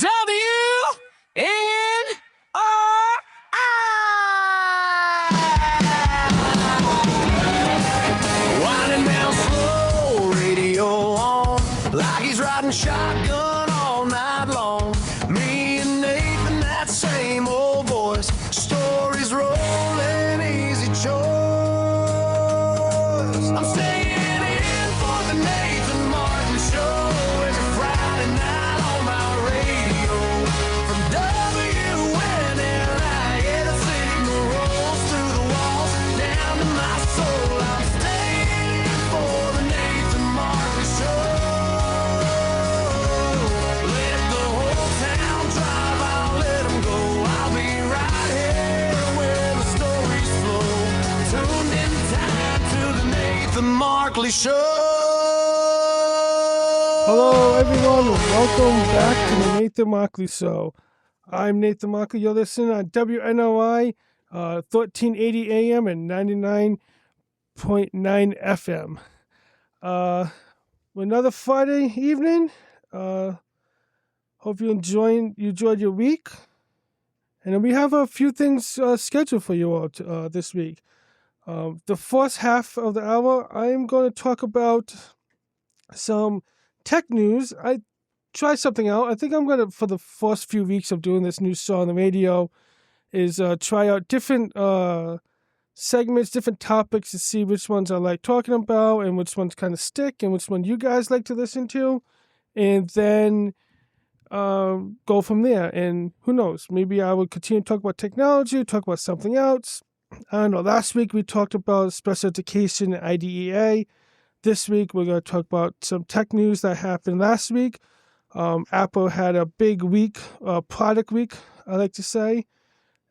Winding down slow, radio on, like he's riding shotgun all night long. Me and Nathan, that same old voice, stories rolling, easy choice. I'm staying in for the Nathan Markley Show every Friday night on my radio. From WNRI, yeah, the signal rolls through the walls, down to my soul. I'm staying in for the Nathan Markley Show. Let the whole town drive, I'll let 'em go. I'll be right here where the stories flow. Tuned in time to the Nathan Markley Show. Hello, everyone. Welcome back to the Nathan Markley Show. I'm Nathan Markley. You're listening on WNRI, 1380 AM and 99.9 FM. Another Friday evening. Hope you enjoyed your week. And we have a few things scheduled for you all this week. The first half of the hour, I'm going to talk about some tech news. I tried something out. I think I'm going to, for the first few weeks of doing this new show on the radio, is try out different segments, different topics to see which ones I like talking about and which ones kind of stick and which one you guys like to listen to. And then go from there. And who knows, maybe I will continue to talk about technology, talk about something else. I don't know. Last week we talked about special education and IDEA. This week we're going to talk about some tech news that happened last week. Apple had a big week, product week, I like to say.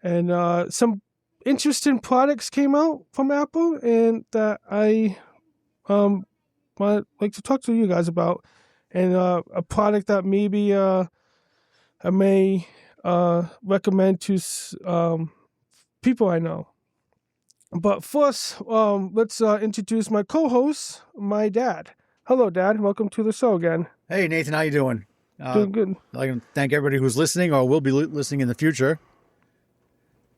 And some interesting products came out from Apple and that I might like to talk to you guys about. And a product that maybe I may recommend to people I know. But first, let's introduce my co-host, my dad. Hello, Dad. Welcome to the show again. Hey, Nathan. How you doing? Doing good. I'd like to thank everybody who's listening or will be listening in the future.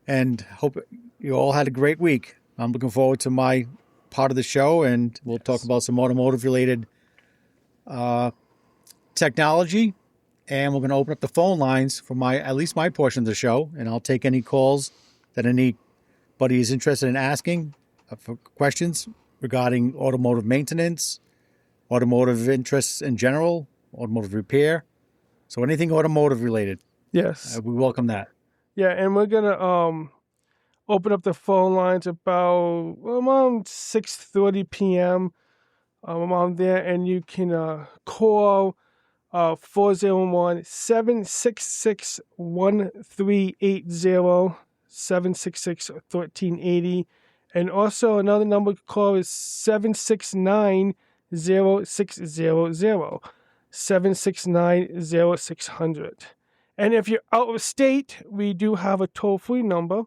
And hope you all had a great week. I'm looking forward to my part of the show, and we'll talk about some automotive-related technology. And we're going to open up the phone lines for at least my portion of the show, and I'll take any calls that anybody is interested in asking for questions regarding automotive maintenance, automotive interests in general, automotive repair. So anything automotive related. Yes. We welcome that. Yeah, and we're going to open up the phone lines about around 6:30 p.m. Around there, and you can call 401-766-1380, 766-1380. And also another number to call is 769-0600, 769-0600. And if you're out of state, we do have a toll-free number,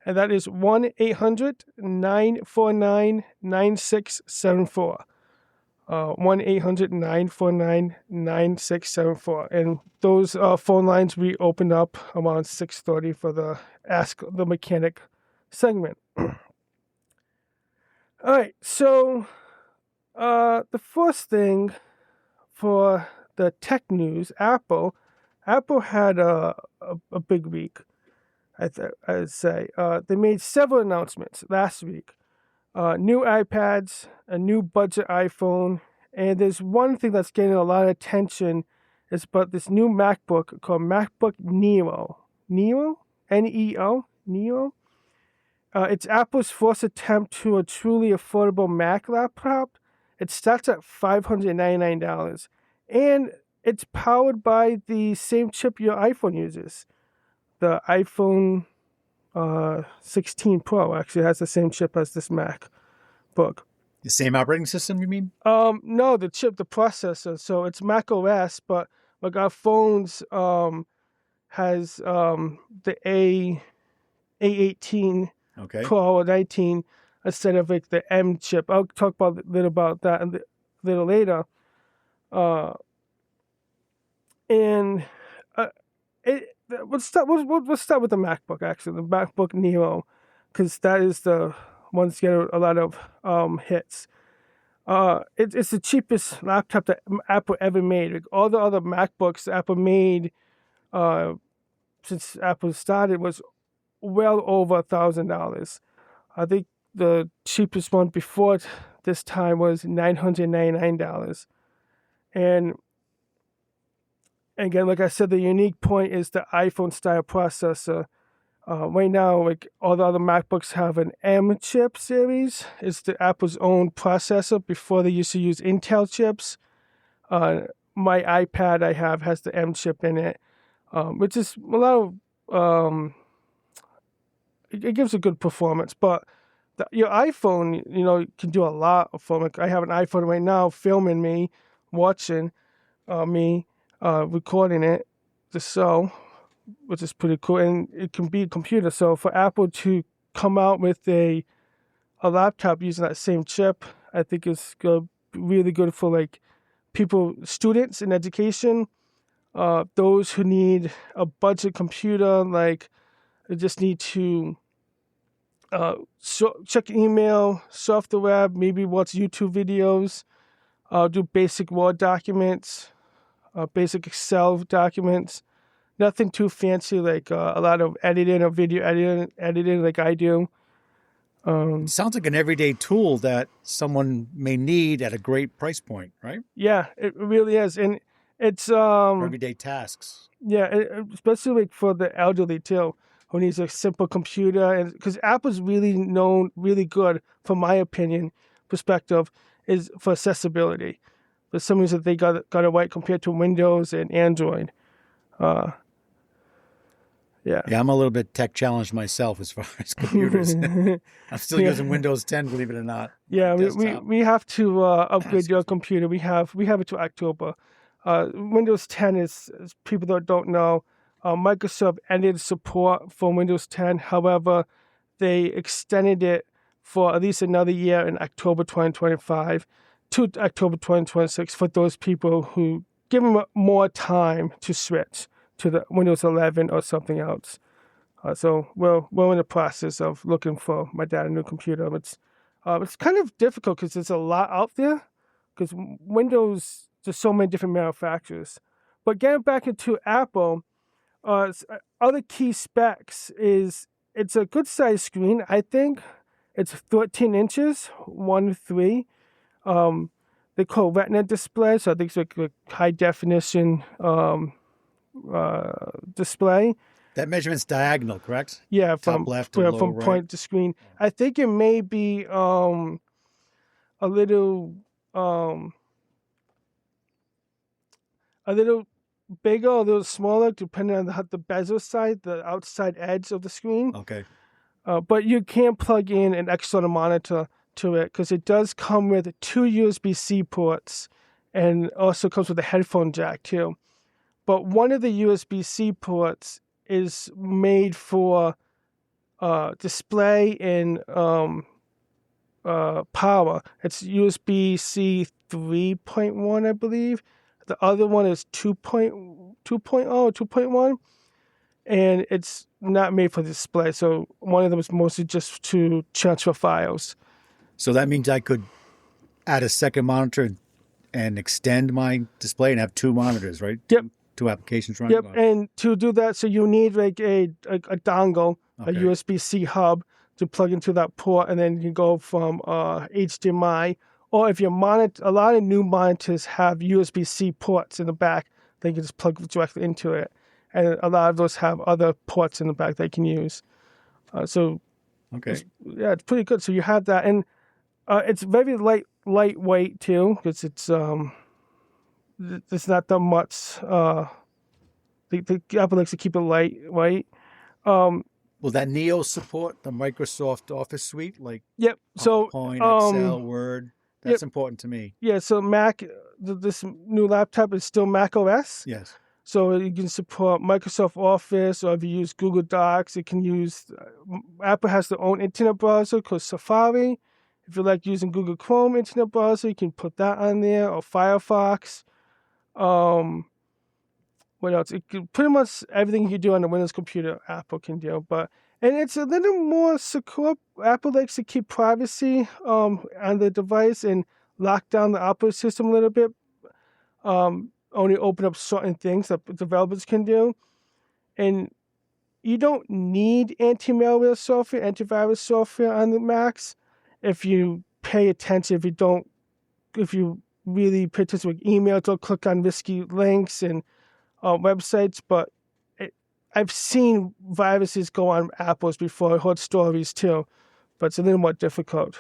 and that is 1-800-949-9674. 1-800-949-9674. And those phone lines we opened up around 6:30 for the Ask the Mechanic segment. All right, so the first thing for the tech news, Apple had a big week, I'd say. They made several announcements last week. New iPads, a new budget iPhone, and there's one thing that's getting a lot of attention. It's about this new MacBook called MacBook Neo. Neo? N-E-O? Neo? It's Apple's first attempt to a truly affordable Mac laptop. It starts at $599, and it's powered by the same chip your iPhone uses. The iPhone 16 Pro actually has the same chip as this MacBook. The same operating system, you mean? No, the chip, the processor. So it's Mac OS, but like our phones has the A18 Pro or 19 instead of like the M chip. I'll talk a little about that a little later. And Let's start with the MacBook, actually, the MacBook Neo, because that is the one that's getting a lot of hits. It's the cheapest laptop that Apple ever made. Like, all the other MacBooks Apple made since Apple started was well over $1,000. I think the cheapest one before this time was $999. And again, like I said, the unique point is the iPhone style processor. Right now, like all the other MacBooks have an M chip series. It's the Apple's own processor. Before they used to use Intel chips. My iPad I have has the M chip in it, which is a lot of it gives a good performance. But your iPhone, can do a lot of film. Like, I have an iPhone right now filming me, watching me, recording it, the show, which is pretty cool. And it can be a computer. So for Apple to come out with a laptop using that same chip, I think is really good for like people, students in education, those who need a budget computer, like they just need to check email, surf the web, maybe watch YouTube videos, do basic Word documents, basic Excel documents. Nothing too fancy, like a lot of editing or video editing like I do. It sounds like an everyday tool that someone may need at a great price point, right? Yeah, it really is. And it's For everyday tasks. yeah, especially like for the elderly too, who needs a simple computer. And because Apple's really good, from my opinion, perspective, is for accessibility. For some reason, they got it right compared to Windows and Android. Yeah. Yeah, I'm a little bit tech challenged myself as far as computers. I'm still using Windows 10, believe it or not. Yeah, we have to upgrade your computer. We have it to October. Windows 10 is people that don't know, Microsoft ended support for Windows 10. However, they extended it for at least another year in October 2025 to October 2026 for those people who give them more time to switch to the Windows 11 or something else. So we're in the process of looking for my dad a new computer. It's kind of difficult because there's a lot out there. Because Windows, there's so many different manufacturers. But getting back into Apple, other key specs is it's a good size screen. I think it's 13 inches, 1-3. They call Retina display, so I think it's like a high definition display. That measurement's diagonal, correct? Yeah, Top from left to lower from right. point to screen. I think it may be a little bigger, a little smaller, depending on the bezel side, the outside edge of the screen. Okay. But you can plug in an external monitor to it because it does come with 2 USB-C ports and also comes with a headphone jack too. But one of the USB-C ports is made for display and power. It's USB-C 3.1, I believe. The other one is 2.1, and it's not made for display. So one of them is mostly just to transfer files. So that means I could add a second monitor and extend my display and have two monitors, right? Yep. Two applications running. Yep, and to do that, so you need like a dongle, Okay. a USB-C hub to plug into that port, and then you go from HDMI. Or if your monitor, a lot of new monitors have USB-C ports in the back, they can just plug directly into it. And a lot of those have other ports in the back they can use. So Okay. it's pretty good. So you have that, and it's very lightweight too, because it's not that much. The Apple likes to keep it lightweight. Will that Neo support the Microsoft Office suite, like Yep. So PowerPoint, Excel, Word? That's important to me. Yeah. So Mac, this new laptop is still Mac OS. Yes. So you can support Microsoft Office, or if you use Google Docs, it can use. Apple has their own internet browser called Safari. If you like using Google Chrome internet browser, you can put that on there, or Firefox. what else? Pretty much everything you do on a Windows computer, Apple can do. And it's a little more secure. Apple likes to keep privacy on the device and lock down the operating system a little bit. Only open up certain things that developers can do. And you don't need anti-malware software, antivirus software on the Macs if you pay attention, if you really pay attention with emails, don't click on risky links and websites. But I've seen viruses go on Apples before. I heard stories too, but it's a little more difficult.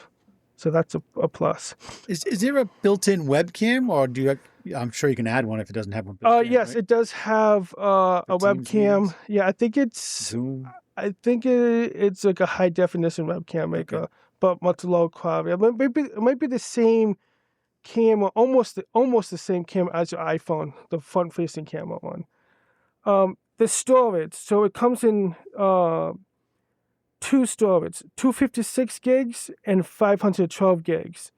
So that's a plus. Is there a built-in webcam, or do you? I'm sure you can add one if it doesn't have one. Built in, Yes, right? It does have a webcam. Meetings? Yeah, I think it's Zoom. I think it's like a high definition webcam, but much lower quality. It might be the same camera, almost the same camera as your iPhone, the front-facing camera one. The storage, so it comes in two storage, 256 gigs and 512 gigs.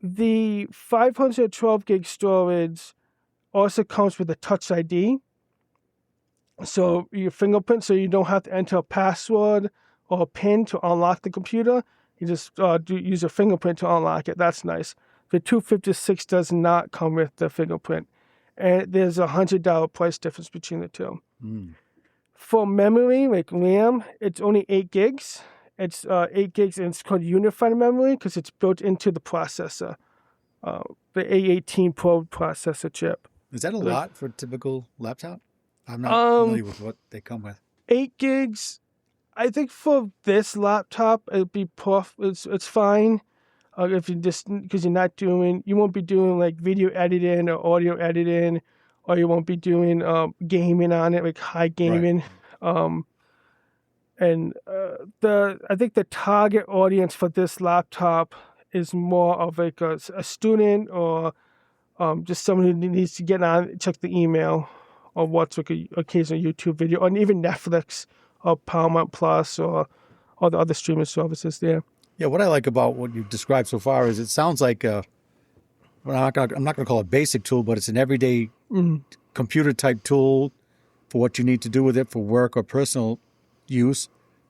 The 512 gig storage also comes with a Touch ID. So your fingerprint, so you don't have to enter a password or a PIN to unlock the computer. You just use your fingerprint to unlock it. That's nice. The 256 does not come with the fingerprint. And there's $100 price difference between the two. For memory, like RAM, it's only 8 gigs. It's 8 gigs, and it's called unified memory because it's built into the processor, the A18 Pro processor chip. Is that a lot for a typical laptop? I'm not familiar with what they come with. 8 gigs, I think for this laptop, it'd be it's fine. If you because you won't be doing like video editing or audio editing, or you won't be doing gaming on it, like high gaming. Right. I think the target audience for this laptop is more of like a student or just someone who needs to get on, check the email, or watch like an occasional YouTube video, or even Netflix or Paramount Plus or all the other streaming services there. Yeah, what I like about what you've described so far is it sounds like I'm not going to call it a basic tool, but it's an everyday computer type tool for what you need to do with it for work or personal use.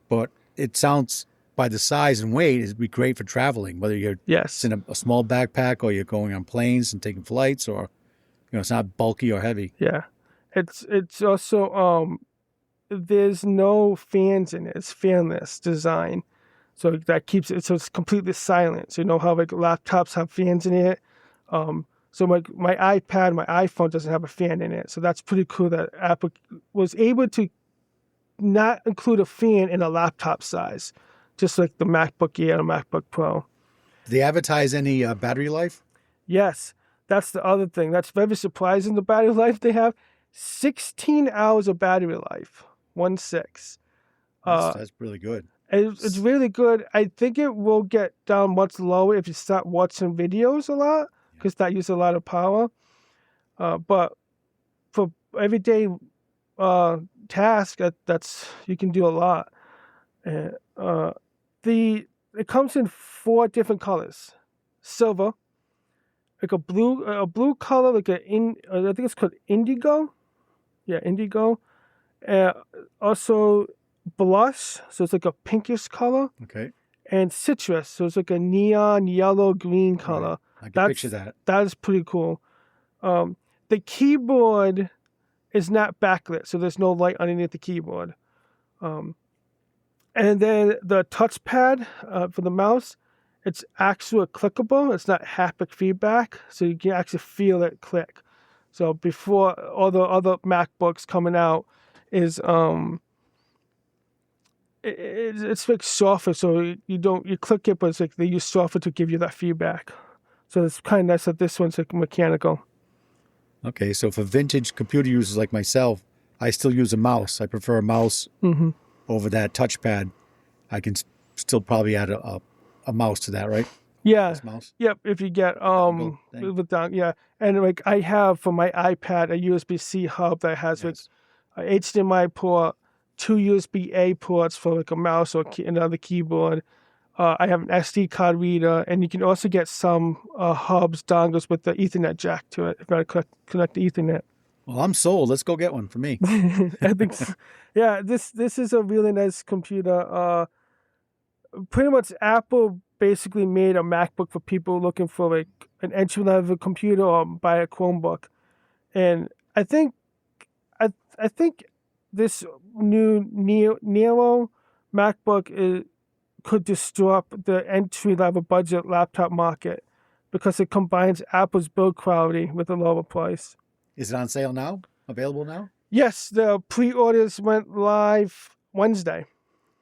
But it sounds, by the size and weight, it'd be great for traveling, whether you're in a small backpack or you're going on planes and taking flights, or it's not bulky or heavy. Yeah, it's also there's no fans in it. It's fanless design. So that keeps it, so it's completely silent. So you know how like laptops have fans in it? So my iPad, my iPhone doesn't have a fan in it. So that's pretty cool that Apple was able to not include a fan in a laptop size, just like the MacBook Air and MacBook Pro. Do they advertise any battery life? Yes, that's the other thing. That's very surprising, the battery life they have. 16 hours of battery life, 16. That's really good. It's really good. I think it will get down much lower if you start watching videos a lot, because that uses a lot of power. But for everyday task, that's you can do a lot. It comes in 4 different colors: silver, like a blue color, like I think it's called indigo. Yeah, indigo. Also blush, so it's like a pinkish color. Okay. And citrus, so it's like a neon yellow green color. Right. I can picture that. That is pretty cool. The keyboard is not backlit, so there's no light underneath the keyboard. And then the touchpad for the mouse, it's actually clickable. It's not haptic feedback, so you can actually feel it click. So before all the other MacBooks coming out is it's like software, so you click it, but it's like they use software to give you that feedback. So it's kind of nice that this one's like mechanical. Okay, so for vintage computer users like myself, I still use a mouse. I prefer a mouse over that touchpad. I can still probably add a mouse to that, right? Yeah. Mouse. Yep. If you get and like I have for my iPad a USB-C hub that has like a HDMI port, 2 USB-A ports for like a mouse or another keyboard. I have an SD card reader, and you can also get some hubs, dongles with the Ethernet jack to it if you want to connect the Ethernet. Well, I'm sold. Let's go get one for me. I think, yeah, this is a really nice computer. Pretty much Apple basically made a MacBook for people looking for like an entry level computer or buy a Chromebook, and I think this new Neo MacBook could disrupt the entry level budget laptop market because it combines Apple's build quality with a lower price. Is it on sale now? Available now? Yes, the pre-orders went live Wednesday.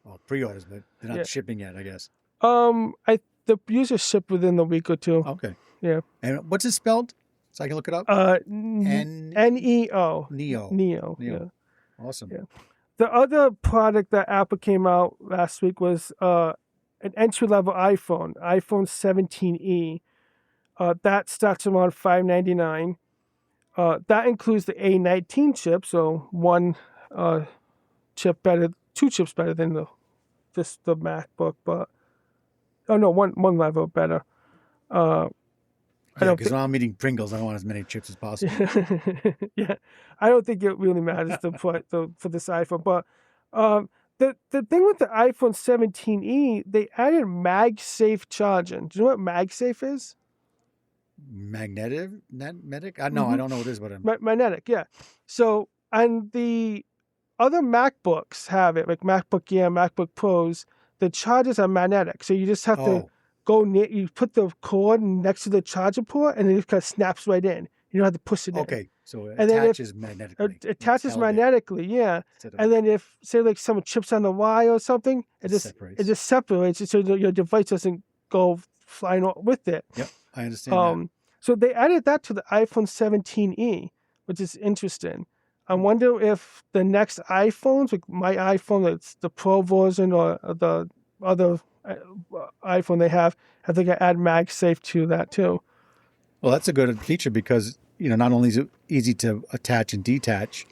Well, pre-orders, but they're not Yeah. shipping yet, I guess. The users ship within a week or two. Okay. Yeah. And what's it spelled? So I can look it up? Neo. Neo. Neo. Yeah. Awesome. Yeah. The other product that Apple came out last week was an entry-level iPhone 17e. That starts around $599. That includes the A19 chip, so two chips better than the MacBook, but one level better. Because when I'm eating Pringles, I want as many chips as possible. Yeah, I don't think it really matters for this iPhone. But the thing with the iPhone 17e, they added MagSafe Charging. Do you know what MagSafe is? Magnetic? I don't know what it is, but Magnetic, yeah. So, and the other MacBooks have it, like MacBook Air, MacBook Pros. The chargers are magnetic, so you just have to go near. You put the cord next to the charger port, and it just kind of snaps right in. You don't have to push it in. Okay, so it And then attaches magnetically. It attaches magnetically, yeah. And then if, say, like someone chips on the wire or something, it just separates, so your device doesn't go flying with it. Yep, I understand that. So they added that to the iPhone 17e, which is interesting. I wonder if the next iPhones, like my iPhone, it's the Pro version, or the other iPhone they have they can add MagSafe to that too. Well, that's a good feature because, not only is it easy to attach and detach,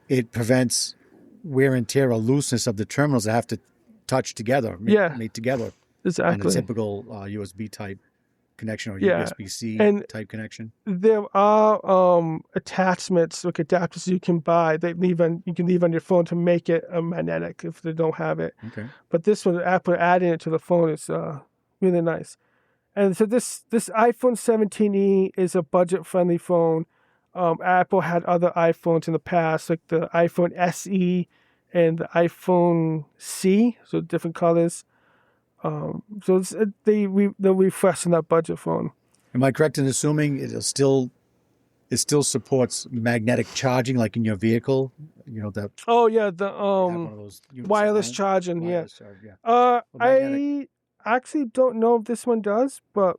it prevents wear and tear or looseness of the terminals that have to touch together, made together. Exactly. On a typical USB type connection or USB-C type connection. There are attachments, like adapters you can buy. You can leave on your phone to make it a magnetic if they don't have it. Okay. But this one, Apple adding it to the phone is really nice. And so this iPhone 17e is a budget-friendly phone. Apple had other iPhones in the past, like the iPhone SE and the iPhone C, so different colors. So they're refreshing that budget phone. Am I correct in assuming it still supports magnetic charging, like in your vehicle? That. Oh yeah, the one of those wireless charging. Wireless charge, yeah. I actually don't know if this one does, but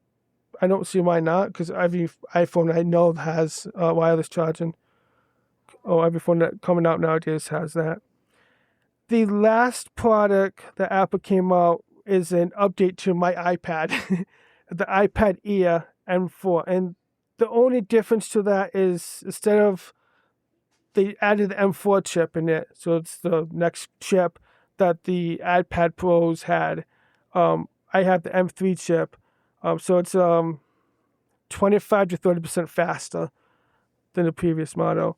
I don't see why not, because every iPhone I know has wireless charging. Every phone that coming out nowadays has that. The last product that Apple came out is an update to my iPad, the iPad Air M4. And the only difference to that is instead of, they added the M4 chip in it. So it's the next chip that the iPad Pros had. I have the M3 chip. So it's 25 to 30% faster than the previous model.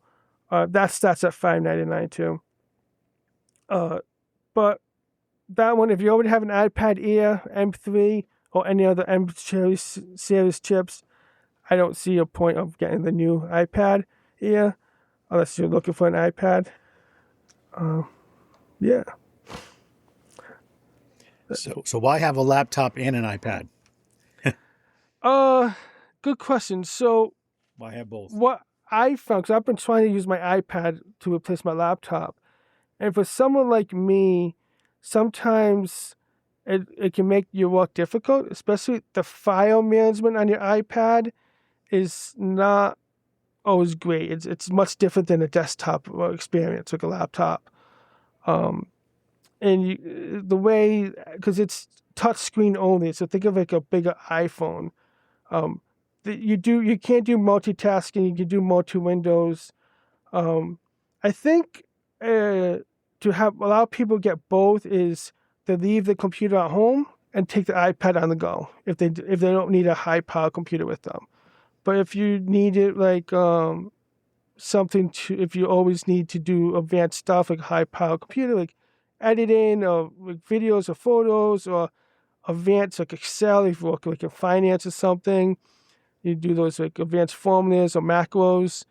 That starts at $599 too. But that one, if you already have an iPad Air, M3, or any other M series chips, I don't see a point of getting the new iPad Air unless you're looking for an iPad. Yeah. So why have a laptop and an iPad? Good question. So why have both? What I found, because I've been trying to use my iPad to replace my laptop, and for someone like me, sometimes it can make your work difficult, especially the file management on your iPad is not always great. It's much different than a desktop experience, like a laptop. And the way, because it's touch screen only, so think of like a bigger iPhone. You can't do multitasking. You can do multi-windows. I think to allow people to get both is to leave the computer at home and take the iPad on the go if they don't need a high power computer with them. But if you need it like something to, if you always need to do advanced stuff like high power computer, like editing or like videos or photos, or advanced like Excel, if you work like in finance or something, you do those like advanced formulas or macros,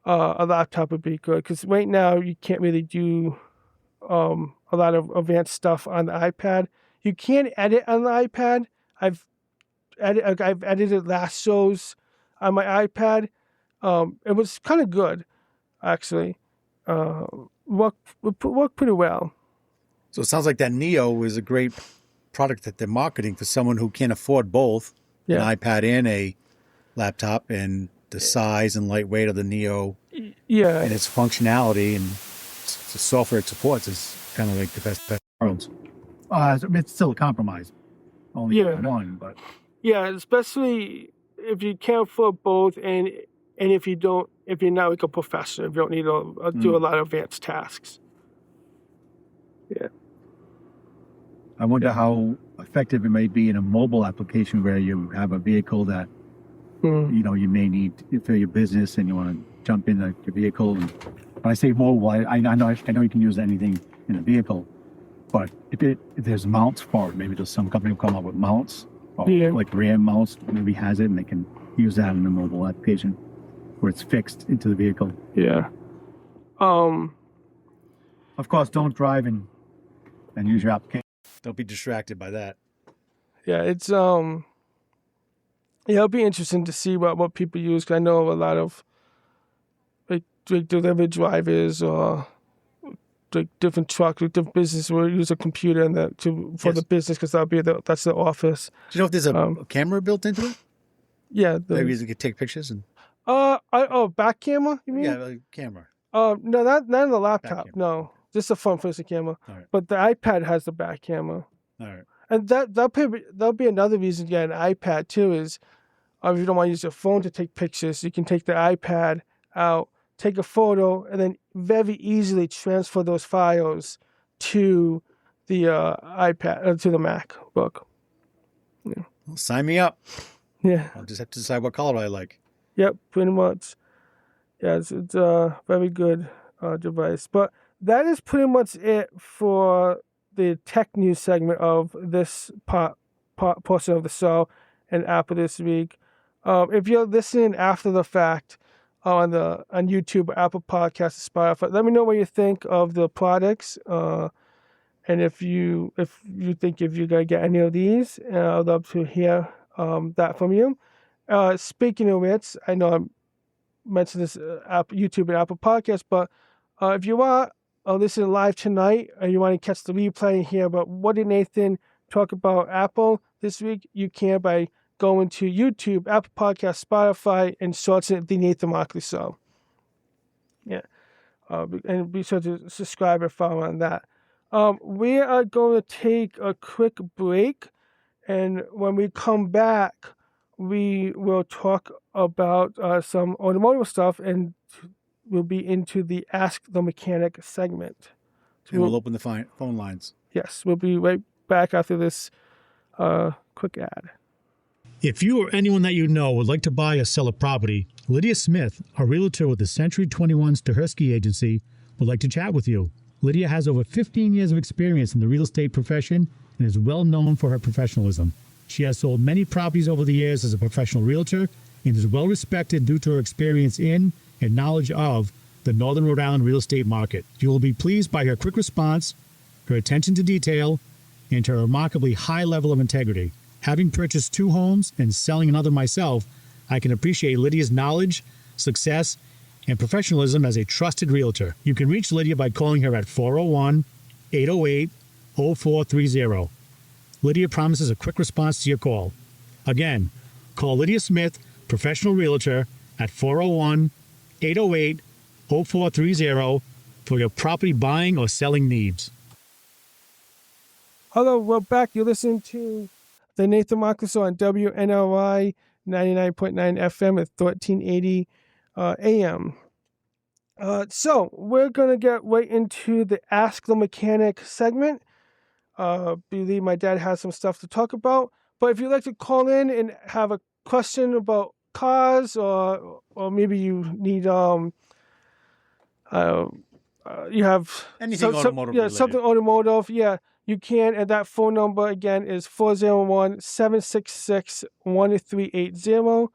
a laptop would be good. Because right now you can't really do a lot of advanced stuff on the iPad. You can edit on the iPad. I've edited last shows on my iPad. It was kind of good, actually. Worked pretty well. So it sounds like that Neo is a great product that they're marketing for someone who can't afford both an iPad and a laptop, and the size and lightweight of the Neo and its functionality and the software it supports is kind of like the best worlds. It's still a compromise. Only one, but... Yeah, especially if you can't afford both, and if you're not like a professional, if you don't need to do a lot of advanced tasks. Yeah. I wonder how effective it may be in a mobile application where you have a vehicle that you may need for your business, and you want to jump in your vehicle. And when I say mobile, I know you can use anything in a vehicle, but if there's mounts for it, maybe some company will come up with mounts, or like RAM mounts, maybe has it, and they can use that in a mobile application where it's fixed into the vehicle. Yeah. Of course, don't drive and use your application. Don't be distracted by that. Yeah, it's it'll be interesting to see what people use. 'Cause I know a lot of like delivery drivers or like different trucks, like different businesses will use a computer for the business, because that's the office. Do you know if there's a camera built into it? Yeah, maybe you could take pictures and. Back camera? You mean? Yeah, like camera. No, not in the laptop. No, just a front-facing camera. Right. But the iPad has the back camera. All right. And that'll be another reason to get an iPad too. Is if you don't want to use your phone to take pictures, you can take the iPad out, take a photo, and then very easily transfer those files to the iPad, to the MacBook. Yeah. Well, sign me up. Yeah. I'll just have to decide what color I like. Yep, pretty much. Yeah, it's a very good device. But that is pretty much it for the tech news segment of this portion of the show and Apple this week. If you're listening after the fact on YouTube, Apple Podcasts, Spotify, let me know what you think of the products. And if you think if you're gonna get any of these, I'd love to hear that from you. Speaking of which, I know I mentioned this YouTube and Apple Podcasts, but if you are listening live tonight and you want to catch the replay and hear about what did Nathan talk about Apple this week, you can by going to YouTube, Apple Podcasts, Spotify, and searching The Nathan Markley Show. Yeah. And be sure to subscribe and follow on that. We are going to take a quick break, and when we come back, we will talk about some automotive stuff, and we'll be into the Ask the Mechanic segment. So and we'll open the phone lines. Yes, we'll be right back after this quick ad. If you or anyone that you know would like to buy or sell a property, Lydia Smith, a realtor with the Century 21 Stahersky Agency, would like to chat with you. Lydia has over 15 years of experience in the real estate profession and is well known for her professionalism. She has sold many properties over the years as a professional realtor and is well respected due to her experience in and knowledge of the Northern Rhode Island real estate market. You will be pleased by her quick response, her attention to detail, and her remarkably high level of integrity. Having purchased 2 homes and selling another myself, I can appreciate Lydia's knowledge, success, and professionalism as a trusted realtor. You can reach Lydia by calling her at 401-808-0430. Lydia promises a quick response to your call. Again, call Lydia Smith, professional realtor, at 401-808-0430 for your property buying or selling needs. Hello, we're back. You're listening to the Nathan Markley Show on WNRI 99.9 FM at 1380 AM. So we're going to get right into the Ask the Mechanic segment. Believe my dad has some stuff to talk about. But if you'd like to call in and have a question about cars, or maybe you need you have Anything automotive yeah, related. something automotive, yeah, you can. And that phone number again is 401-766-1380,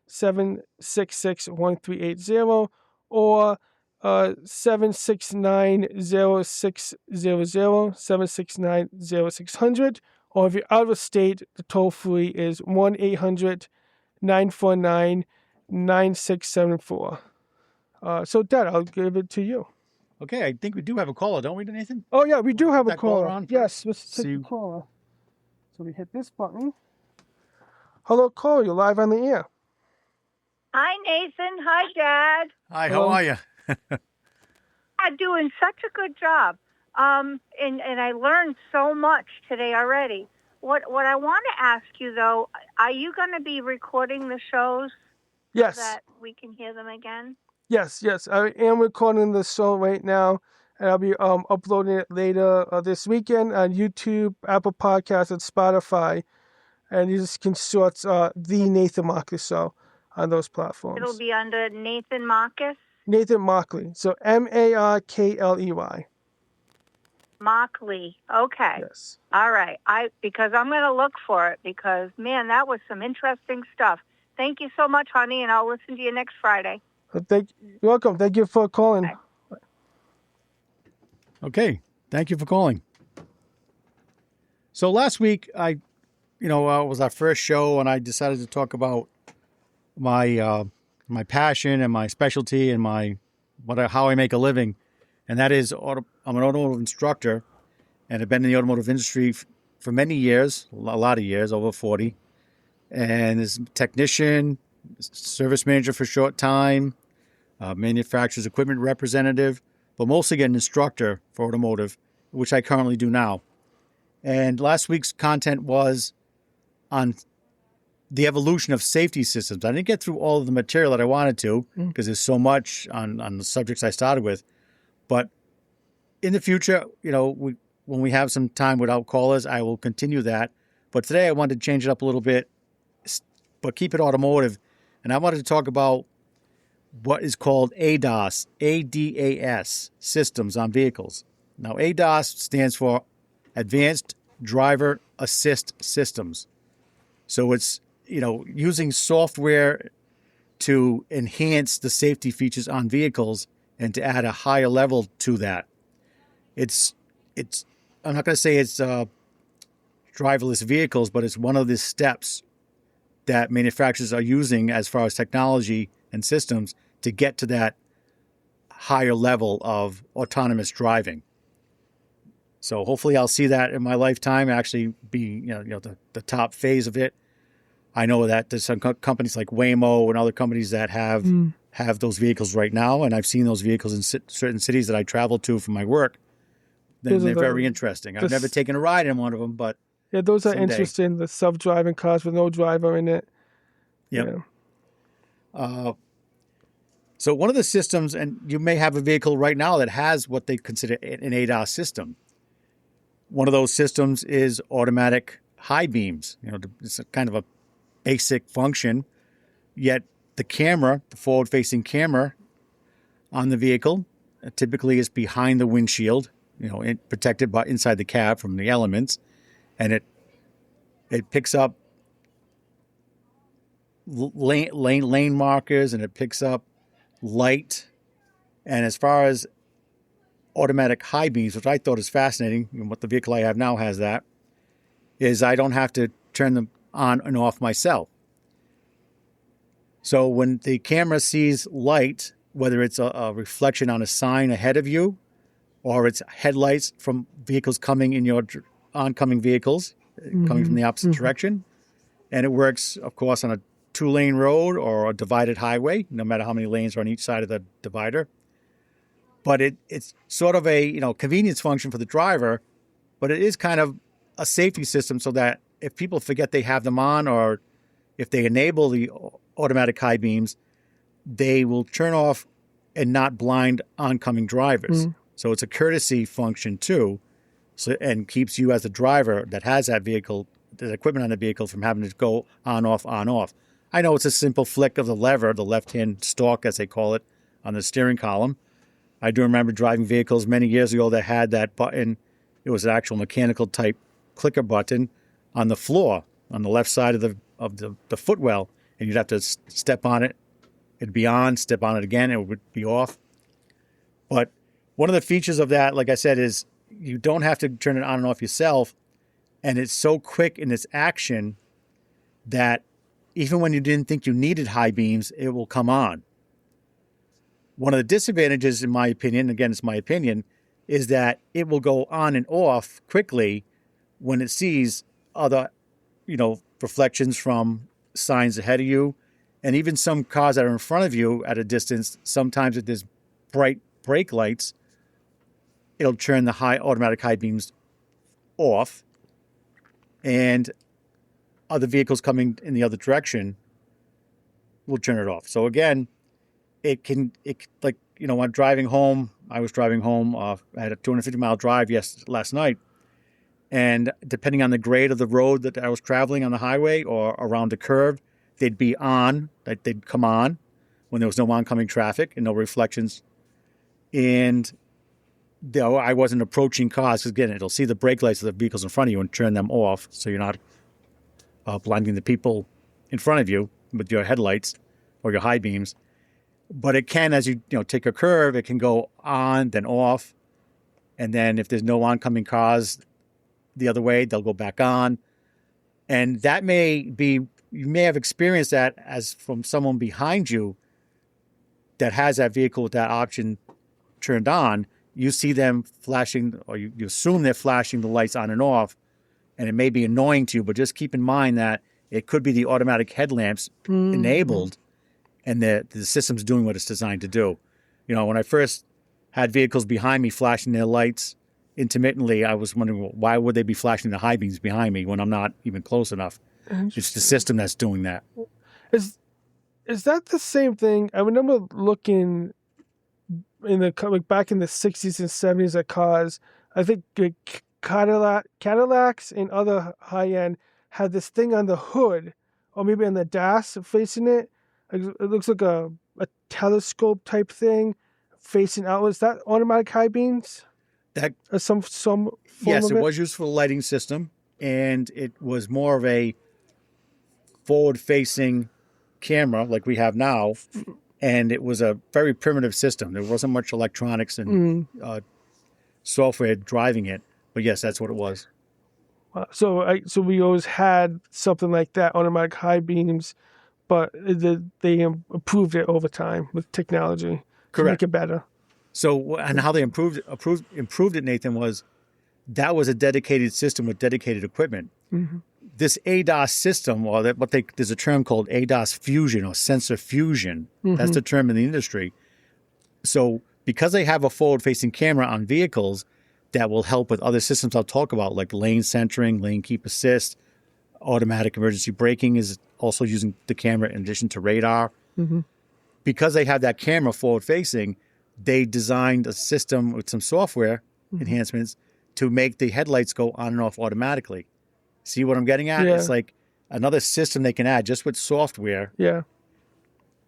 766-1380, or 769-0600, 769-0600. Or if you're out of state, the toll free is 1-800-949-9674. So, Dad, I'll give it to you. Okay, I think we do have a caller, don't we, Nathan? Oh, yeah, we do have a that caller caller. on? Yes, let's take See- the caller. So we hit this button. Hello, caller, you're live on the air. Hi, Nathan. Hi, Dad. Hi, Hello. how are you? I'm doing such a good job. And I learned so much today already. What I want to ask you, though, are you going to be recording the shows Yes, so that we can hear them again? yes. I am recording the show right now, and I'll be uploading it later this weekend on YouTube, Apple Podcasts, and Spotify. And you just can search The Nathan Markley Show on those platforms. It'll be under Nathan Marcus? Nathan Markley. So Markley. Markley. Okay. Yes. All right. Because I'm going to look for it because, man, that was some interesting stuff. Thank you so much, honey, and I'll listen to you next Friday. You're welcome. Thank you for calling. Bye. Okay, thank you for calling. So last week, it was our first show, and I decided to talk about my my passion and my specialty and how I make a living, and that is I'm an automotive instructor, and I've been in the automotive industry for many years, a lot of years, over 40, and as a technician, service manager for a short time, manufacturer's equipment representative, but mostly an instructor for automotive, which I currently do now. And last week's content was on the evolution of safety systems. I didn't get through all of the material that I wanted to because there's so much on the subjects I started with. But in the future, when we have some time without callers, I will continue that. But today I wanted to change it up a little bit, but keep it automotive. And I wanted to talk about what is called ADAS, ADAS systems on vehicles. Now, ADAS stands for Advanced Driver Assist Systems. So it's, using software to enhance the safety features on vehicles and to add a higher level to that. It's I'm not going to say it's driverless vehicles, but it's one of the steps that manufacturers are using as far as technology and systems to get to that higher level of autonomous driving. So hopefully I'll see that in my lifetime actually be, the top phase of it. I know that there's some companies like Waymo and other companies that have those vehicles right now, and I've seen those vehicles in certain cities that I travel to for my work. They're very interesting. I've never taken a ride in one of them, but yeah, those are someday. interesting. The self-driving cars with no driver in it. Yep. Yeah. So one of the systems, and you may have a vehicle right now that has what they consider an ADAS system. One of those systems is automatic high beams. It's a kind of a basic function, yet the camera, the forward-facing camera on the vehicle, typically is behind the windshield, protected by inside the cab from the elements, and it picks up lane markers, and it picks up light. And as far as automatic high beams, which I thought is fascinating, and what the vehicle I have now has that, is I don't have to turn them on and off myself. So when the camera sees light, whether it's a reflection on a sign ahead of you, or it's headlights from vehicles coming in your oncoming vehicles, coming from the opposite direction, and it works, of course, on a 2-lane road or a divided highway, no matter how many lanes are on each side of the divider. But it's sort of a convenience function for the driver, but it is kind of a safety system so that if people forget they have them on, or if they enable the automatic high beams, they will turn off and not blind oncoming drivers. So it's a courtesy function too, and keeps you as a driver that has that vehicle, the equipment on the vehicle, from having to go on, off, on, off. I know it's a simple flick of the lever, the left-hand stalk, as they call it, on the steering column. I do remember driving vehicles many years ago that had that button. It was an actual mechanical type clicker button on the floor, on the left side of the footwell, and you'd have to step on it. It'd be on, step on it again, it would be off. But one of the features of that, like I said, is you don't have to turn it on and off yourself, and it's so quick in its action that even when you didn't think you needed high beams, it will come on. One of the disadvantages, in my opinion, again, it's my opinion, is that it will go on and off quickly when it sees other, reflections from signs ahead of you. And even some cars that are in front of you at a distance, sometimes if there's bright brake lights, it'll turn the automatic high beams off. And other vehicles coming in the other direction will turn it off. So again, when driving home, I was driving home, I had a 250-mile drive last night, and depending on the grade of the road that I was traveling on the highway or around a curve, they'd come on when there was no oncoming traffic and no reflections. And I wasn't approaching cars, because again, it'll see the brake lights of the vehicles in front of you and turn them off, so you're not blinding the people in front of you with your headlights or your high beams. But it can, as you take a curve, it can go on, then off. And then if there's no oncoming cars the other way, they'll go back on. And that you may have experienced that as from someone behind you that has that vehicle with that option turned on. You see them flashing, or you assume they're flashing the lights on and off, and it may be annoying to you, but just keep in mind that it could be the automatic headlamps enabled, and the system's doing what it's designed to do. When I first had vehicles behind me flashing their lights intermittently, I was wondering, why would they be flashing the high beams behind me when I'm not even close enough? It's the system that's doing that. Is that the same thing? I remember looking back in the 60s and 70s at cars. I think Cadillacs and other high-end had this thing on the hood, or maybe on the dash facing it. It looks like a telescope type thing facing out. Was that automatic high beams? That some form yes, of it was used for the lighting system, and it was more of a forward-facing camera like we have now, and it was a very primitive system. There wasn't much electronics and software driving it, but yes, that's what it was. Wow. So we always had something like that, automatic high beams, but they improved it over time with technology to make it better. So, and how they improved it, Nathan, was that was a dedicated system with dedicated equipment. Mm-hmm. This ADAS system, or there's a term called ADAS fusion or sensor fusion. Mm-hmm. That's the term in the industry. So, because they have a forward-facing camera on vehicles that will help with other systems I'll talk about, like lane centering, lane keep assist, automatic emergency braking is also using the camera in addition to radar. Mm-hmm. Because they have that camera forward-facing, they designed a system with some software enhancements to make the headlights go on and off automatically. See what I'm getting at? Yeah. It's like another system they can add just with software. Yeah.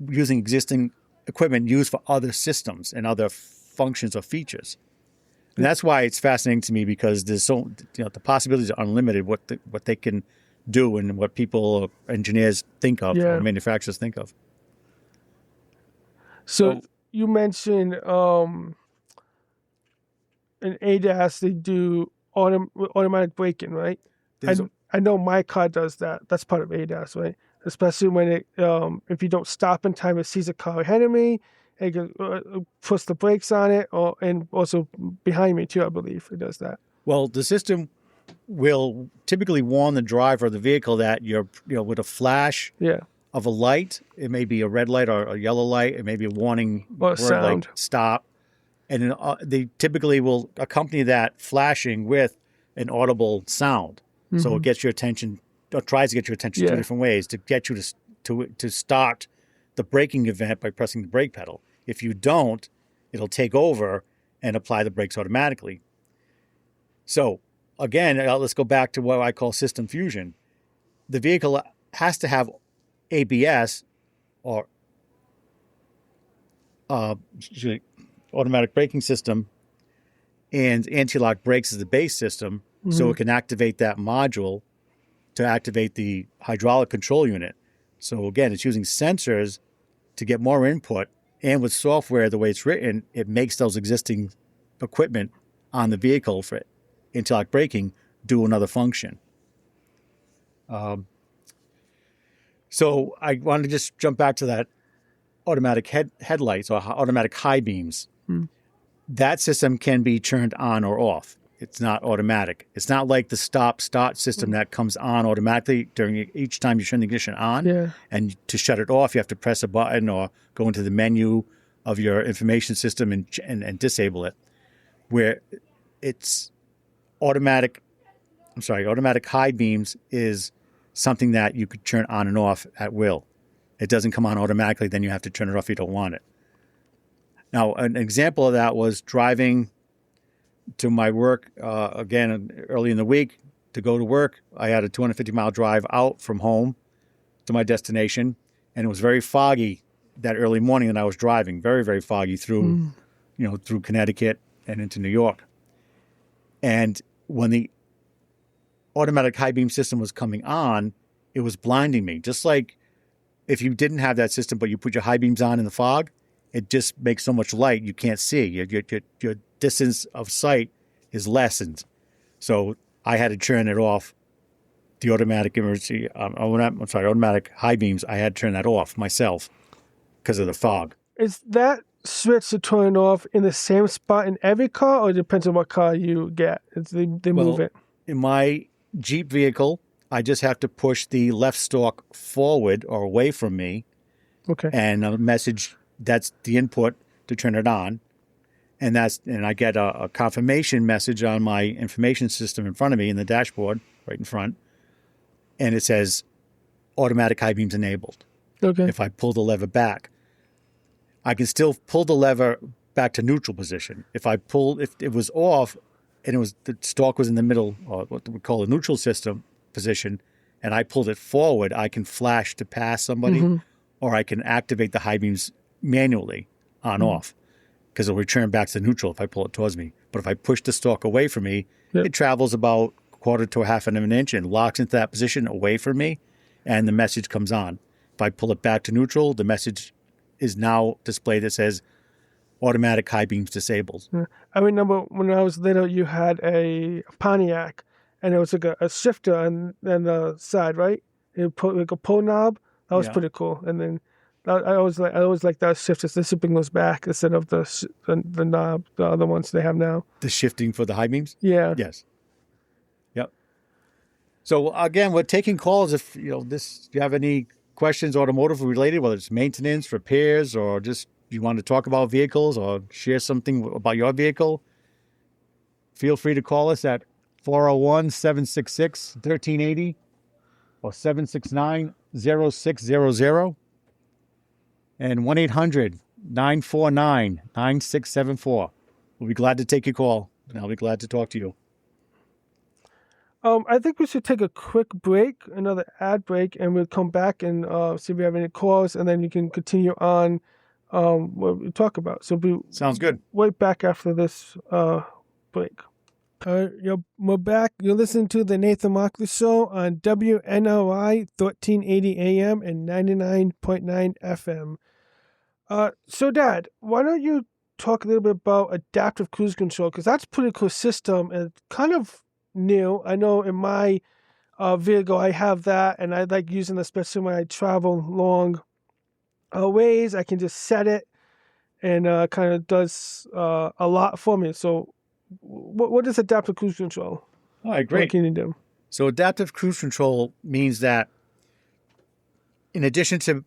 Using existing equipment used for other systems and other functions or features. And that's why it's fascinating to me, because there's the possibilities are unlimited, what they can do and what people, engineers think of, or manufacturers think of. So you mentioned in ADAS they do automatic braking, right? I know my car does that. That's part of ADAS, right? Especially when it if you don't stop in time, it sees a car ahead of me, and it can push the brakes on it, and also behind me too. I believe it does that. Well, the system will typically warn the driver of the vehicle that you're with a flash of a light. It may be a red light or a yellow light. It may be a warning word like stop. And they typically will accompany that flashing with an audible sound. So it gets your attention, or tries to get your attention two different ways, to get you to start the braking event by pressing the brake pedal. If you don't, it'll take over and apply the brakes automatically. So again, let's go back to what I call system fusion. The vehicle has to have ABS, or automatic braking system, and anti-lock brakes is the base system, so it can activate that module to activate the hydraulic control unit. So again, it's using sensors to get more input, and with software, the way it's written, it makes those existing equipment on the vehicle for anti-lock braking do another function. So I wanted to just jump back to that automatic headlights or automatic high beams. That system can be turned on or off. It's not automatic. It's not like the stop-start system that comes on automatically during each time you turn the ignition on. Yeah. And to shut it off, you have to press a button or go into the menu of your information system and disable it. Where it's automatic high beams is something that you could turn on and off at will. It doesn't come on automatically, then you have to turn it off if you don't want it. Now, an example of that was driving to my work, again, early in the week to go to work. I had a 250-mile drive out from home to my destination, and it was very foggy that early morning that I was driving, very, very foggy through Connecticut and into New York. And when the automatic high beam system was coming on, it was blinding me. Just like if you didn't have that system, but you put your high beams on in the fog, it just makes so much light you can't see. Your distance of sight is lessened. So I had to turn it off. The automatic automatic high beams, I had to turn that off myself because of the fog. Is that switch to turn it off in the same spot in every car, or it depends on what car you get? They move it. In my Jeep vehicle, I just have to push the left stalk forward or away from me. Okay. And a message, that's the input to turn it on. And I get a confirmation message on my information system in front of me in the dashboard, right in front. And it says automatic high beams enabled. Okay. If I pull the lever back, I can still pull the lever back to neutral position. If it was off and the stalk was in the middle, or what we call the neutral system position, and I pulled it forward, I can flash to pass somebody, or I can activate the high beams manually on off, because it'll return back to neutral if I pull it towards me. But if I push the stalk away from me, it travels about quarter to a half of an inch and locks into that position away from me, and the message comes on. If I pull it back to neutral, the message is now displayed that says automatic high beams disabled. I remember when I was little, you had a Pontiac, and it was like a shifter on the side, right? It put like a pull knob. That was pretty cool. And then I always like that shifter. The shifting goes back instead of the knob, the other ones they have now. The shifting for the high beams? Yeah. Yes. Yep. So again, we're taking calls if you have any questions automotive related, whether it's maintenance, repairs, or just you want to talk about vehicles or share something about your vehicle. Feel free to call us at 401-766-1380 or 769-0600 and 1-800-949-9674. We'll be glad to take your call, and I'll be glad to talk to you. I think we should take a quick break, another ad break, and we'll come back and see if we have any calls, and then you can continue on what we talk about. So sounds good. Right back after this break. We're back. You're listening to the Nathan Markley Show on WNRI 1380 AM and 99.9 FM. So, Dad, why don't you talk a little bit about adaptive cruise control? Because that's a pretty cool system and kind of new. I know in my vehicle I have that, and I like using it, especially when I travel long ways. I can just set it, and kind of does a lot for me. So what is adaptive cruise control? All right, great. What can you do? So adaptive cruise control means that in addition to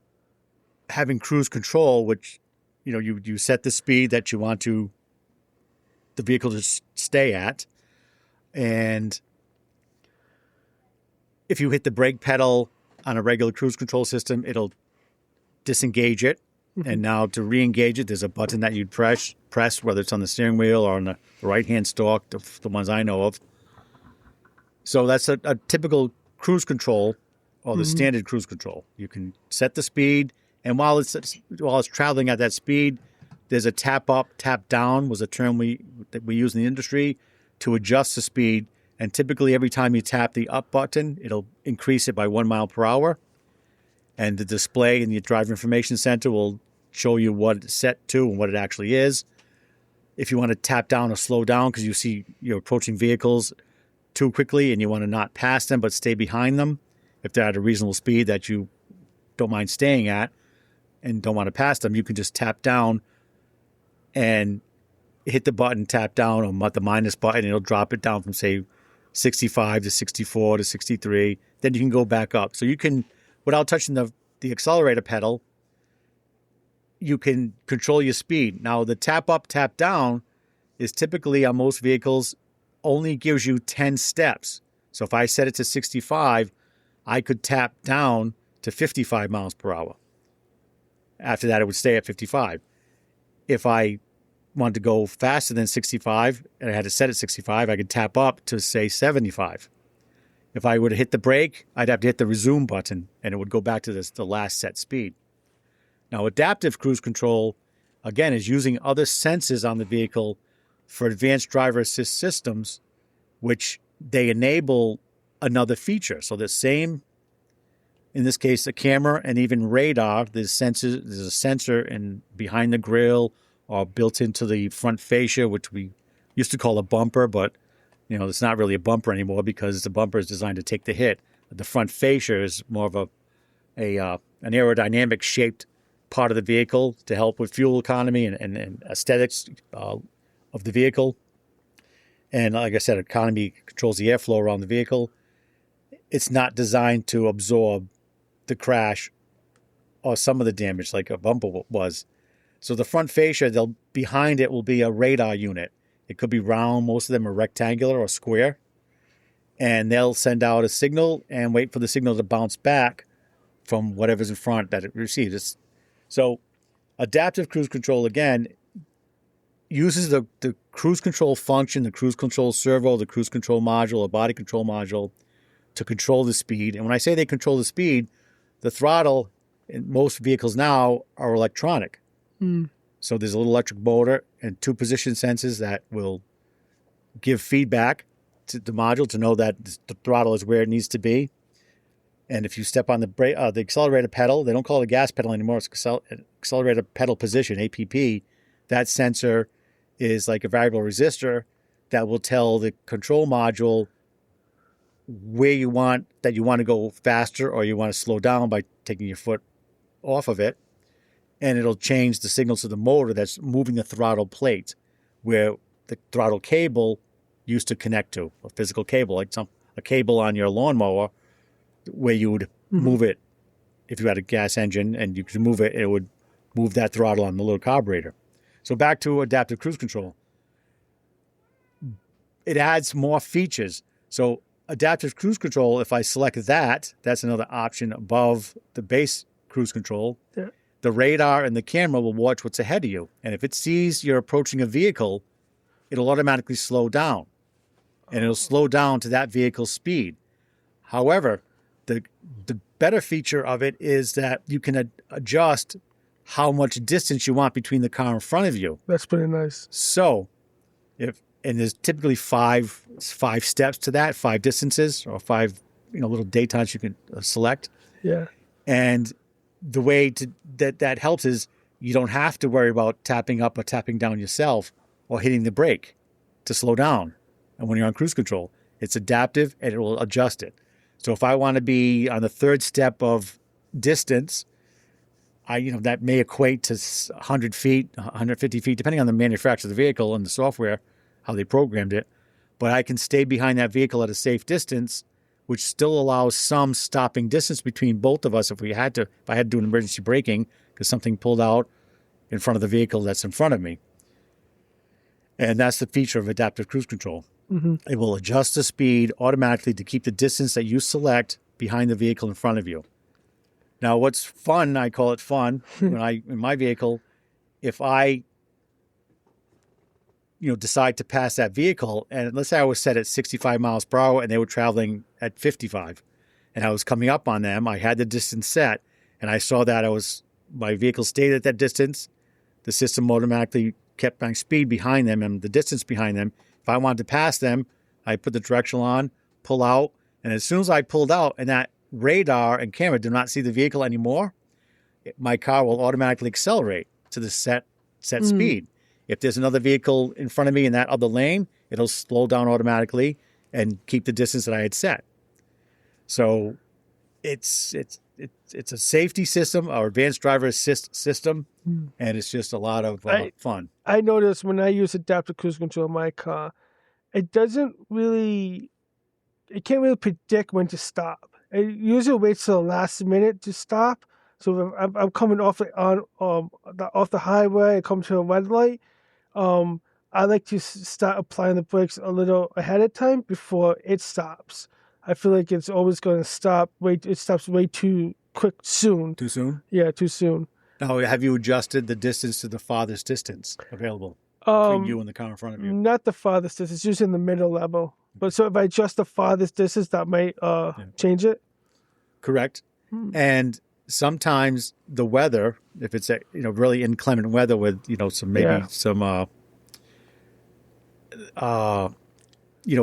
having cruise control, which you set the speed that you want the vehicle to stay at, and if you hit the brake pedal on a regular cruise control system, it'll disengage it. And now to re-engage it, there's a button that you'd press, whether it's on the steering wheel or on the right-hand stalk, the ones I know of. So that's a typical cruise control, or the standard cruise control. You can set the speed, and while it's traveling at that speed, There's a tap up, tap down was a term that we use in the industry to adjust the speed. And typically every time you tap the up button, it'll increase it by 1 mile per hour. And the display in the driver information center will show you what it's set to and what it actually is. If you want to tap down or slow down because you see you're approaching vehicles too quickly and you want to not pass them but stay behind them, if they're at a reasonable speed that you don't mind staying at and don't want to pass them, you can just tap down and hit the button, tap down, or the minus button, and it'll drop it down from, say, 65 to 64 to 63. Then you can go back up. So you can, without touching the accelerator pedal, you can control your speed. Now, the tap up, tap down is typically on most vehicles only gives you 10 steps. So if I set it to 65, I could tap down to 55 miles per hour. After that, it would stay at 55. If I wanted to go faster than 65 and I had to set it 65, I could tap up to, say, 75. If I were to hit the brake, I'd have to hit the resume button and it would go back to the last set speed. Now, adaptive cruise control, again, is using other sensors on the vehicle for advanced driver assist systems, which they enable another feature. So the same, in this case, a camera and even radar, there's a sensor behind the grille or built into the front fascia, which we used to call a bumper, but it's not really a bumper anymore because the bumper is designed to take the hit. The front fascia is more of an aerodynamic shaped part of the vehicle to help with fuel economy and aesthetics of the vehicle. And like I said, economy controls the airflow around the vehicle. It's not designed to absorb the crash or some of the damage like a bumper was. So the front fascia, behind it will be a radar unit. It could be round. Most of them are rectangular or square. And they'll send out a signal and wait for the signal to bounce back from whatever's in front that it receives. So adaptive cruise control, again, uses the cruise control function, the cruise control servo, the cruise control module, a body control module to control the speed. And when I say they control the speed, the throttle in most vehicles now are electronic. So there's a little electric motor and 2 position sensors that will give feedback to the module to know that the throttle is where it needs to be. And if you step on the accelerator pedal, they don't call it a gas pedal anymore. It's accelerator pedal position, APP. That sensor is like a variable resistor that will tell the control module where you want to go faster or you want to slow down by taking your foot off of it. And it'll change the signal to the motor that's moving the throttle plate where the throttle cable used to connect to, a physical cable, like a cable on your lawnmower where you would move it. If you had a gas engine and you could move it, it would move that throttle on the little carburetor. So back to adaptive cruise control. It adds more features. So adaptive cruise control, if I select that, that's another option above the base cruise control. Yeah. The radar and the camera will watch what's ahead of you. And if it sees you're approaching a vehicle, it'll automatically slow down. And it'll slow down to that vehicle's speed. However, the better feature of it is that you can adjust how much distance you want between the car in front of you. That's pretty nice. So, there's typically five steps to that, 5 distances, or 5 little daytimes you can select. Yeah. And the way that helps is you don't have to worry about tapping up or tapping down yourself or hitting the brake to slow down. And when you're on cruise control, it's adaptive and it will adjust it. So if I want to be on the 3rd step of distance, that may equate to 100 feet, 150 feet, depending on the manufacturer of the vehicle and the software, how they programmed it. But I can stay behind that vehicle at a safe distance, which still allows some stopping distance between both of us if I had to do an emergency braking because something pulled out in front of the vehicle that's in front of me. And that's the feature of adaptive cruise control. Mm-hmm. It will adjust the speed automatically to keep the distance that you select behind the vehicle in front of you. Now, what's fun, I call it fun, in my vehicle, if I decide to pass that vehicle, and let's say I was set at 65 miles per hour and they were traveling at 55, and I was coming up on them, I had the distance set, and I saw that my vehicle stayed at that distance, the system automatically kept my speed behind them and the distance behind them. If I wanted to pass them, I put the directional on, pull out, and as soon as I pulled out and that radar and camera do not see the vehicle anymore, my car will automatically accelerate to the set speed. If there's another vehicle in front of me in that other lane, it'll slow down automatically and keep the distance that I had set. So it's a safety system, our advanced driver assist system, and it's just a lot of fun. I noticed when I use adaptive cruise control in my car, it can't really predict when to stop. It usually waits till the last minute to stop. So if I'm coming off the highway, I come to a red light. I like to start applying the brakes a little ahead of time before it stops. I feel like it's always going to stop. It stops way too quick soon. Too soon? Yeah, too soon. Now, have you adjusted the distance to the farthest distance available between you and the car in front of you? Not the farthest distance. It's usually in the middle level. But so if I adjust the farthest distance, that might change it. Correct. And sometimes the weather, if it's really inclement weather with some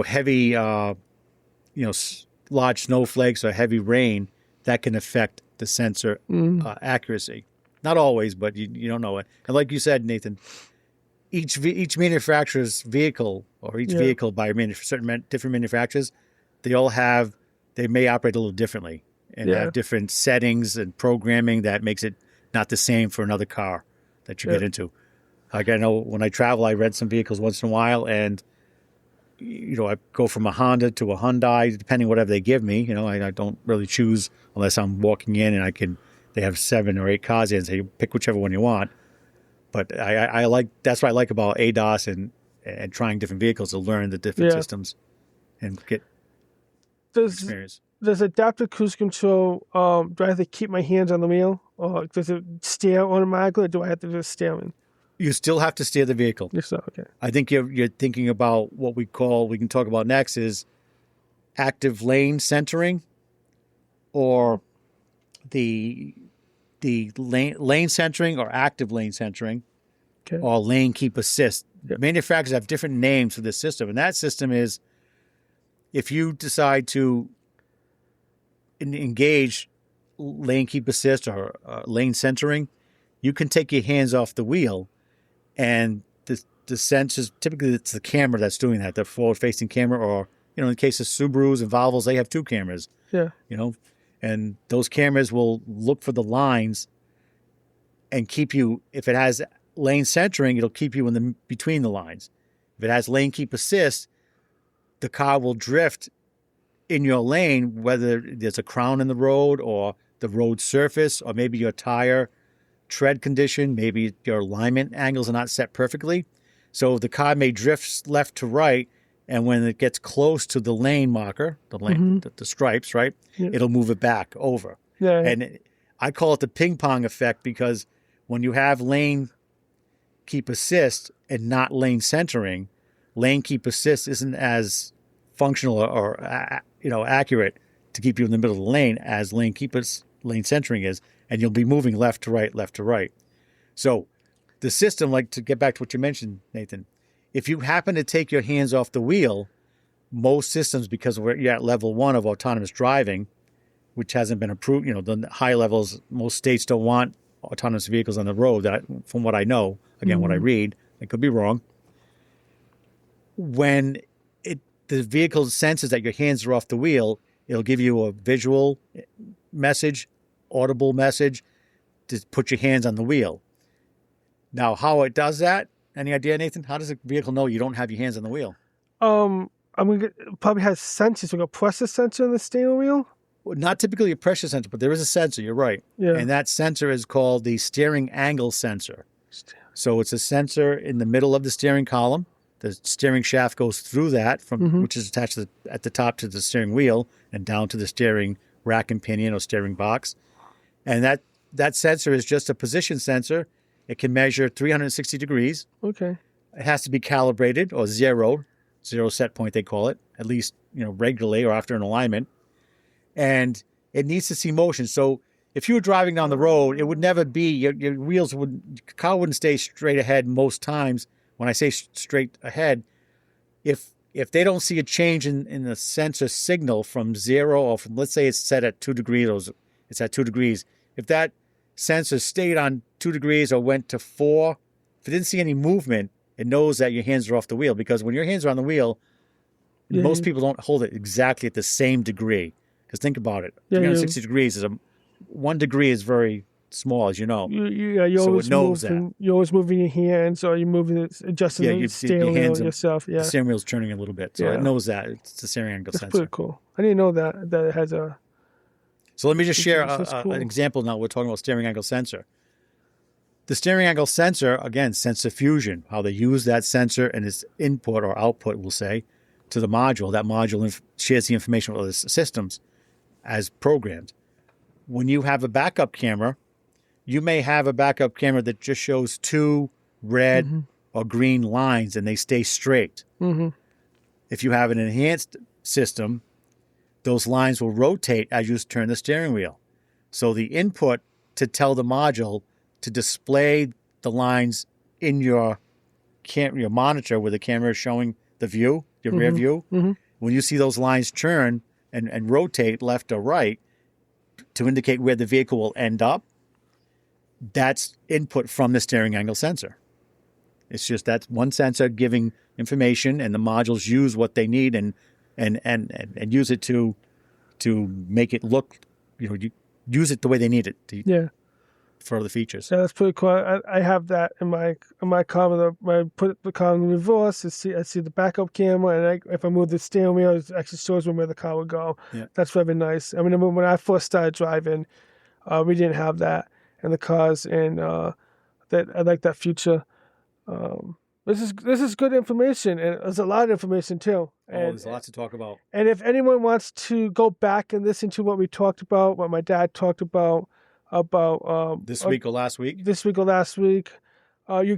heavy large snowflakes or heavy rain, that can affect the sensor accuracy. Not always, but you don't know it. And like you said, Nathan, each manufacturer's vehicle or each vehicle by certain different manufacturers, they may operate a little differently and have different settings and programming that makes it not the same for another car that you get into. Like I know when I travel, I rent some vehicles once in a while, and I go from a Honda to a Hyundai, depending whatever they give me. I don't really choose unless I'm walking in and they have 7 or 8 cars in, so you pick whichever one you want. But I like, that's what I like about ADAS and trying different vehicles, to learn the different systems and get experience. Does adaptive cruise control, do I have to keep my hands on the wheel, or does it steer automatically, or do I have to just steering? You still have to steer the vehicle. Yes, sir. Okay. I think you're thinking about what we can talk about next is active lane centering, or the lane centering or active lane centering, or lane keep assist. Yep. Manufacturers have different names for this system, and that system is, if you decide to engage lane keep assist or lane centering, you can take your hands off the wheel, and the sensors, typically it's the camera that's doing that, the forward-facing camera, or in the case of Subarus and Volvos, they have 2 cameras. Yeah. And those cameras will look for the lines and keep you. If it has lane centering, it'll keep you in between the lines. If it has lane keep assist, the car will drift in your lane, whether there's a crown in the road or the road surface, or maybe your tire tread condition, maybe your alignment angles are not set perfectly. So the car may drift left to right, and when it gets close to the lane marker, the stripes, right, it'll move it back over. Yeah. And I call it the ping-pong effect, because when you have lane keep assist and not lane centering, lane keep assist isn't as functional or accurate to keep you in the middle of the lane as lane centering is, and you'll be moving left to right. So the system, like, to get back to what you mentioned, Nathan, if you happen to take your hands off the wheel, most systems, because you're at level 1 of autonomous driving, which hasn't been approved, the high levels, most states don't want autonomous vehicles on the road, from what I know, again, what I read, I could be wrong. When the vehicle senses that your hands are off the wheel, it'll give you a visual message, audible message, to put your hands on the wheel. Now, how it does that? Any idea, Nathan? How does a vehicle know you don't have your hands on the wheel? It probably has sensors, like a pressure sensor on the steering wheel. Well, not typically a pressure sensor, but there is a sensor. You're right. Yeah. And that sensor is called the steering angle sensor. So it's a sensor in the middle of the steering column. The steering shaft goes through that, which is attached at the top to the steering wheel and down to the steering rack and pinion or steering box. And that sensor is just a position sensor. It can measure 360 degrees. Okay. It has to be calibrated, or zero set point they call it, at least regularly or after an alignment. And it needs to see motion. So if you were driving down the road, it would never be, your wheels car wouldn't stay straight ahead most times. When I say straight ahead, if they don't see a change in the sensor signal from 0 or from, let's say it's set at 2 degrees, or it's at 2 degrees. If that sensor stayed on 2 degrees or went to 4, if it didn't see any movement, it knows that your hands are off the wheel, because when your hands are on the wheel, most people don't hold it exactly at the same degree. Because think about it, 360 degrees is 1 degree is very small, as you know. You're so always it knows that. You're always moving your hands, or you're moving it, adjusting the steering wheel yourself. Yeah, the steering wheel's turning a little bit, so it knows that. It's the steering angle sensor. That's pretty cool. I didn't know that it has a. So let me just share an example now. We're talking about steering angle sensor. The steering angle sensor, again, sensor fusion, how they use that sensor and its input or output, we'll say, to the module. That module shares the information with other systems as programmed. When you have a backup camera, you may have a backup camera that just shows 2 red or green lines and they stay straight. Mm-hmm. If you have an enhanced system, those lines will rotate as you turn the steering wheel. So the input to tell the module to display the lines in your monitor where the camera is showing the view, your rear view, when you see those lines turn and rotate left or right to indicate where the vehicle will end up, that's input from the steering angle sensor. It's just that one sensor giving information, and the modules use what they need and use it to make it look, use it the way they need it. For the features. Yeah, that's pretty cool. I have that in my car. When I put the car in reverse, I see the backup camera, and if I move the steering wheel, it actually shows me where the car would go. Yeah. That's very nice. I mean, when I first started driving, we didn't have that in the cars, and that I like that feature. This is good information, and there's a lot of information too. There's lots to talk about. And if anyone wants to go back and listen to what we talked about, what my dad talked about this week or last week, you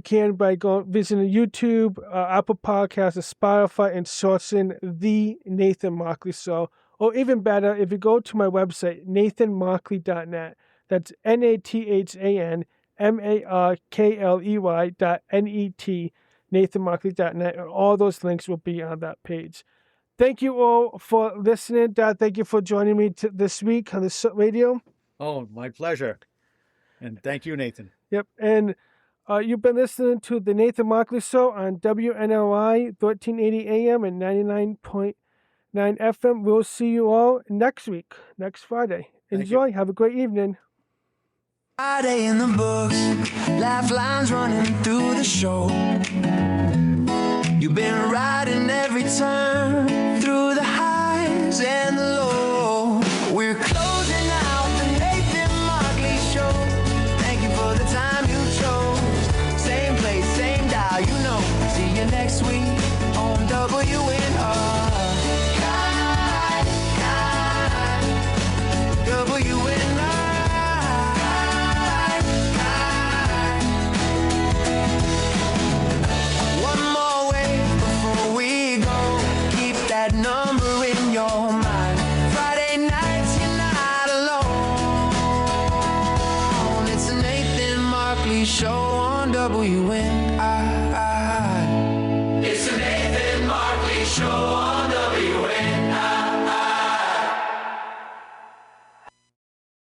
can by visiting YouTube, Apple Podcasts, Spotify, and searching The Nathan Markley Show. Or even better, if you go to my website, nathanmarkley.net. That's NathanMarkley.net, nathanmarkley.net, and all those links will be on that page. Thank you all for listening. Dad, thank you for joining me this week on the radio. Oh, my pleasure. And thank you, Nathan. Yep. And you've been listening to The Nathan Markley Show on WNRI 1380 AM and 99.9 FM. We'll see you all next week, next Friday. Enjoy. Have a great evening. Friday in the books, laugh lines running through the show. You've been riding every turn through the highs and the low. We're closing out the Nathan Markley Show. Thank you for the time you chose. Same place, same dial, See you next week on WNRI. Number in your mind. Friday nights, you're not alone. It's the Nathan Markley Show on WNRI.